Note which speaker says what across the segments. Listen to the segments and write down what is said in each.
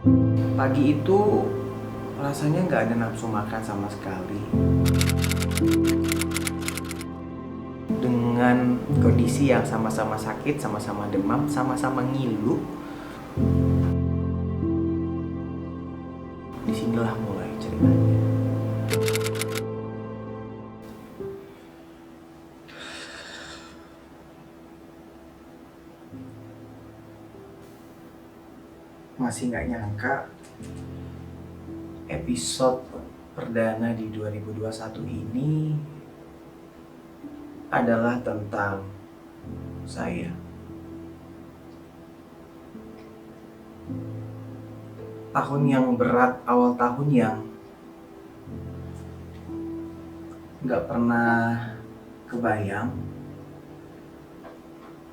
Speaker 1: Pagi itu rasanya nggak ada nafsu makan sama sekali. Dengan kondisi yang sama-sama sakit, sama-sama demam, sama-sama ngilu, disinilah mulai ceritanya. Masih nggak nyangka episode perdana di 2021 ini adalah tentang saya. Tahun yang berat, awal tahun yang nggak pernah kebayang,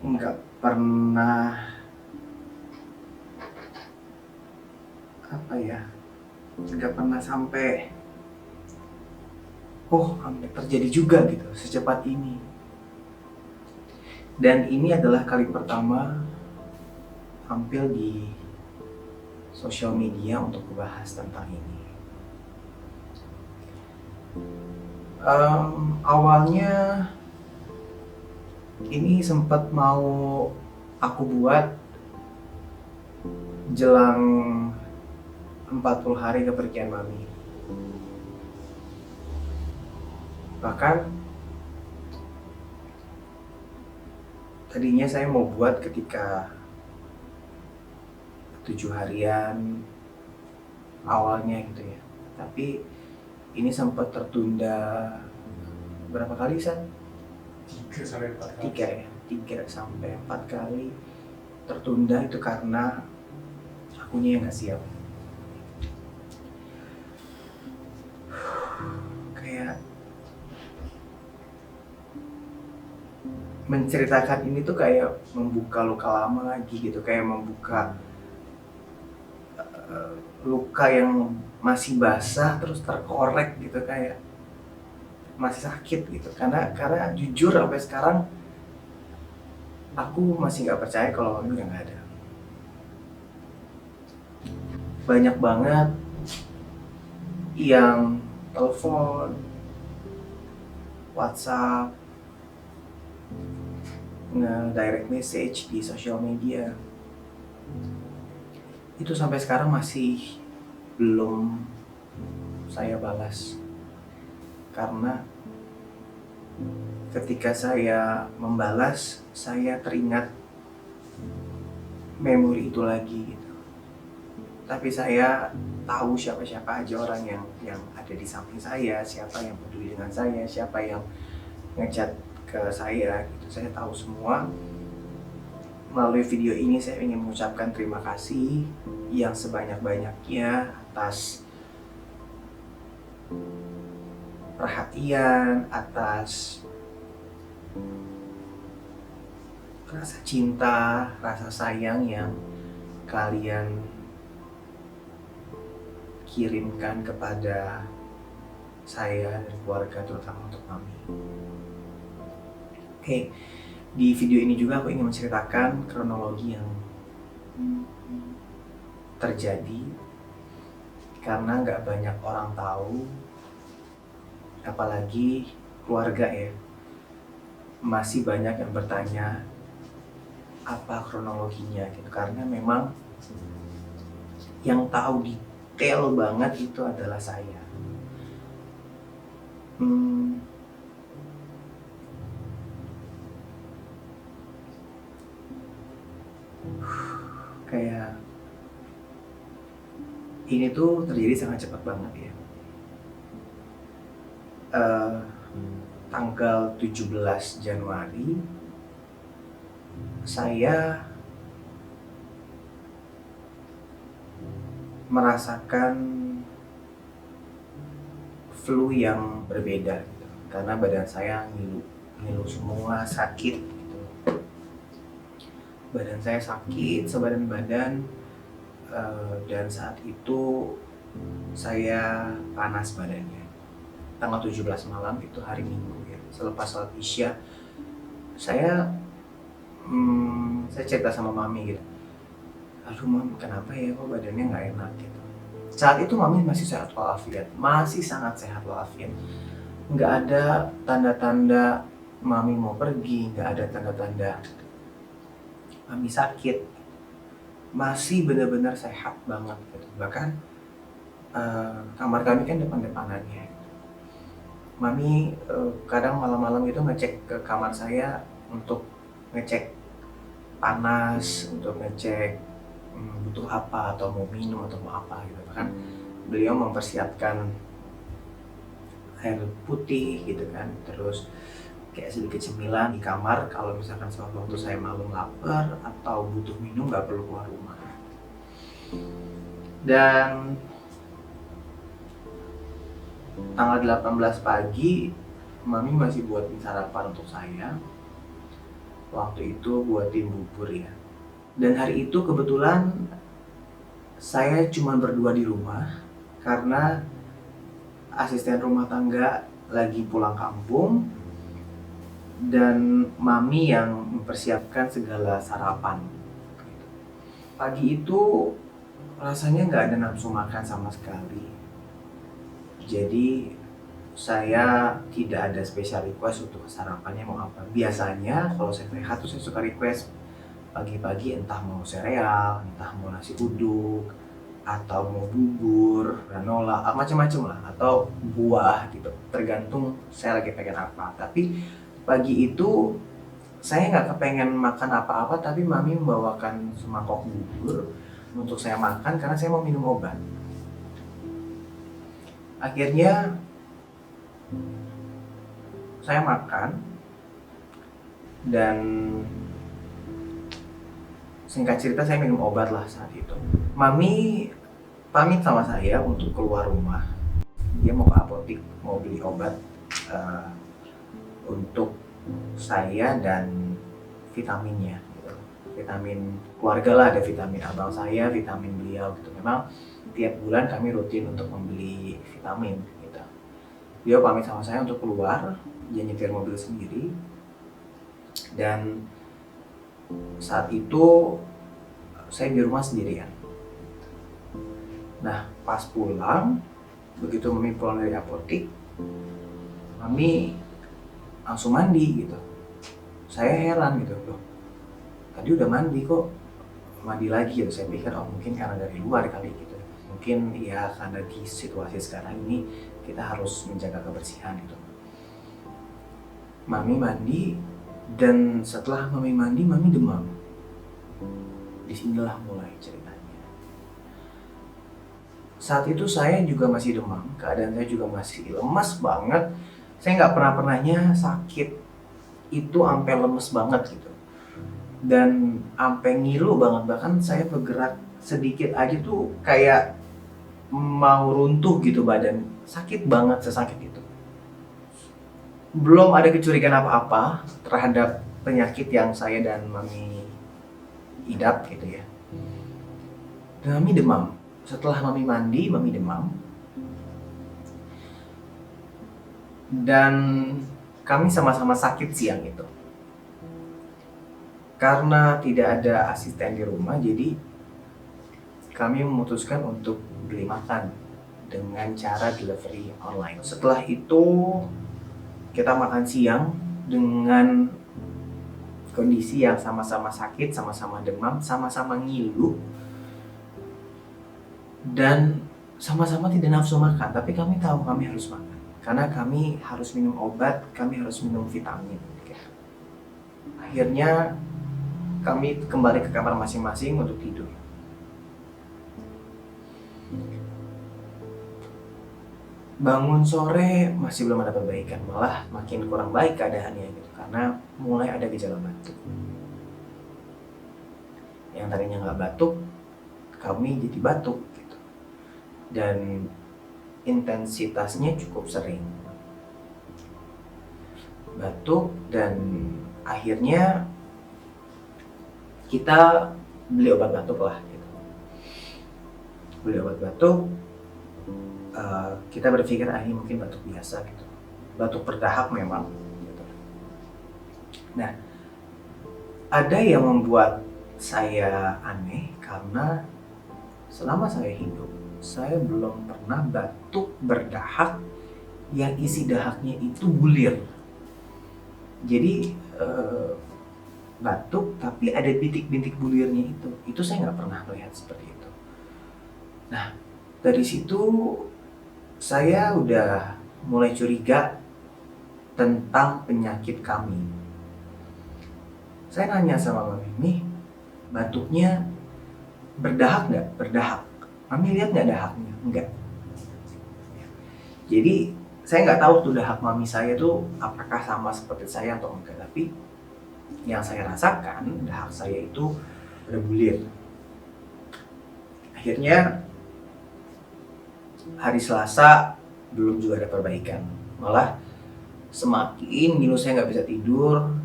Speaker 1: nggak pernah nggak pernah sampai terjadi juga gitu secepat ini. Dan ini adalah kali pertama tampil di sosial media untuk membahas tentang ini. Awalnya ini sempat mau aku buat jelang 40 hari kepergian mami. Bahkan tadinya saya mau buat ketika 7 harian awalnya gitu ya. Tapi ini sempat tertunda berapa kali, San?
Speaker 2: 3 sampai 4 kali.
Speaker 1: 3 ya, 3 sampai 4 kali tertunda itu karena akunya yang nggak siap. Kayak menceritakan ini tuh kayak membuka luka lama lagi gitu, kayak membuka luka yang masih basah terus terkorek gitu, kayak masih sakit gitu. Karena jujur sampai sekarang aku masih nggak percaya kalau mami udah nggak ada. Banyak banget yang telepon, WhatsApp, nge-direct message di sosial media. Itu sampai sekarang masih belum saya balas. Karena ketika saya membalas, saya teringat memori itu lagi gitu. Tapi saya tahu siapa-siapa aja orang yang ada di samping saya, siapa yang peduli dengan saya, siapa yang ngechat ke saya gitu. Saya tahu semua. Melalui video ini saya ingin mengucapkan terima kasih yang sebanyak-banyaknya atas perhatian, atas rasa cinta, rasa sayang yang kalian kirimkan kepada saya dan keluarga, terutama untuk mami. Oke, di video ini juga aku ingin menceritakan kronologi yang terjadi karena nggak banyak orang tahu, apalagi keluarga ya. Masih banyak yang bertanya apa kronologinya gitu, karena memang yang tahu detail banget itu adalah saya. Kayak ini tuh terjadi sangat cepat banget ya. Tanggal 17 Januari saya merasakan flu yang berbeda gitu. Karena badan saya ngilu semua, sakit gitu. Badan saya sakit sebadan badan, dan saat itu saya panas badannya. Tanggal 17 malam itu hari Minggu ya, selepas sholat Isya, saya cerita sama mami gitu, aduh Mam, kenapa ya kok badannya nggak enak gitu. Saat itu Mami masih sehat walafiat, masih sangat sehat walafiat. Nggak ada tanda-tanda Mami mau pergi, nggak ada tanda-tanda Mami sakit. Masih benar-benar sehat banget gitu. Bahkan kamar kami kan depan-depanannya. Mami kadang malam-malam itu ngecek ke kamar saya untuk ngecek panas, untuk ngecek butuh apa atau mau minum atau mau apa gitu. Bahkan beliau mempersiapkan air putih gitu kan, terus kayak sedikit cemilan di kamar kalau misalkan sewaktu saya malam lapar atau butuh minum nggak perlu keluar rumah. Dan tanggal 18 pagi Mami masih buatin sarapan untuk saya. Waktu itu buatin bubur ya. Dan hari itu kebetulan saya cuma berdua di rumah karena asisten rumah tangga lagi pulang kampung dan Mami yang mempersiapkan segala sarapan. Pagi itu rasanya nggak ada nafsu makan sama sekali. Jadi saya tidak ada special request untuk sarapannya mau apa. Biasanya kalau saya sehat tuh saya suka request pagi-pagi entah mau sereal, entah mau nasi uduk, atau mau bubur, granola, macam-macam lah, atau buah gitu. Tergantung saya lagi pengen apa. Tapi pagi itu saya nggak kepengen makan apa-apa, tapi Mami membawakan semangkok bubur untuk saya makan karena saya mau minum obat. Akhirnya saya makan dan singkat cerita saya minum obat lah saat itu. Mami pamit sama saya untuk keluar rumah. Dia mau ke apotik, mau beli obat untuk saya dan vitaminnya gitu. Vitamin keluarga lah, ada vitamin abang saya, vitamin beliau gitu. Memang tiap bulan kami rutin untuk membeli vitamin gitu. Dia pamit sama saya untuk keluar, dia nyetir mobil sendiri. Dan saat itu saya di rumah sendirian. Nah, pas pulang, begitu Mami pulang dari apotik, Mami langsung mandi gitu. Saya heran gitu, loh, tadi udah mandi kok mandi lagi gitu. Saya pikir oh mungkin karena dari luar kali gitu. Mungkin ya karena di situasi sekarang ini kita harus menjaga kebersihan gitu. Mami mandi dan setelah Mami mandi, Mami demam. Disinilah mulai ceritanya. Saat itu saya juga masih demam, keadaan saya juga masih lemas banget. Saya nggak pernahnya sakit itu sampai lemes banget gitu. Dan sampai ngilu banget, bahkan saya bergerak sedikit aja tuh kayak mau runtuh gitu badan. Sakit banget, sesakit itu. Belum ada kecurigaan apa-apa terhadap penyakit yang saya dan Mami idap gitu ya. Dan Mami demam. Setelah Mami mandi, Mami demam. Dan kami sama-sama sakit siang itu. Karena tidak ada asisten di rumah, jadi kami memutuskan untuk beli makan dengan cara delivery online. Setelah itu kita makan siang dengan kondisi yang sama-sama sakit, sama-sama demam, sama-sama ngilu, dan sama-sama tidak nafsu makan. Tapi kami tahu kami harus makan karena kami harus minum obat, kami harus minum vitamin. Akhirnya kami kembali ke kamar masing-masing untuk tidur. Bangun sore masih belum ada perbaikan, malah makin kurang baik keadaannya gitu, karena mulai ada gejala batuk. Yang tadinya nggak batuk, kami jadi batuk gitu. Dan intensitasnya cukup sering. Batuk dan akhirnya kita beli obat batuk lah gitu. Beli obat batuk, kita berpikir ini mungkin batuk biasa gitu, batuk berdahak memang gitu. Nah, ada yang membuat saya aneh karena selama saya hidup, saya belum pernah batuk berdahak yang isi dahaknya itu bulir. Jadi batuk tapi ada bintik-bintik bulirnya itu saya nggak pernah melihat seperti itu. Nah, dari situ saya udah mulai curiga tentang penyakit kami. Saya nanya sama Mami, "Nih, batuknya berdahak nggak?" "Berdahak." "Mami lihat nggak dahaknya?" "Enggak." Jadi saya nggak tahu tuh dahak Mami saya tuh apakah sama seperti saya atau enggak. Tapi yang saya rasakan dahak saya itu berbulir. Akhirnya hari Selasa belum juga ada perbaikan. Malah semakin ngilu, saya nggak bisa tidur.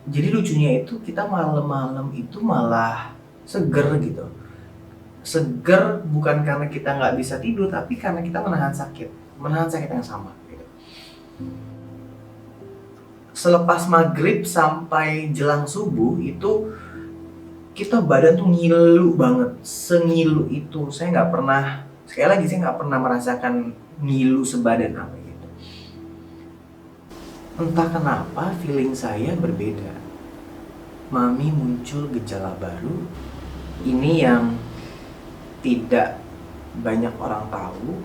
Speaker 1: Jadi lucunya itu kita malam-malam itu malah seger gitu. Seger bukan karena kita nggak bisa tidur, tapi karena kita menahan sakit yang sama gitu. Selepas maghrib sampai jelang subuh itu kita badan tuh ngilu banget, sengilu itu. Saya nggak pernah, sekali lagi saya nggak pernah merasakan ngilu sebadan apa gitu. Entah kenapa feeling saya berbeda. Mami muncul gejala baru, ini yang tidak banyak orang tahu,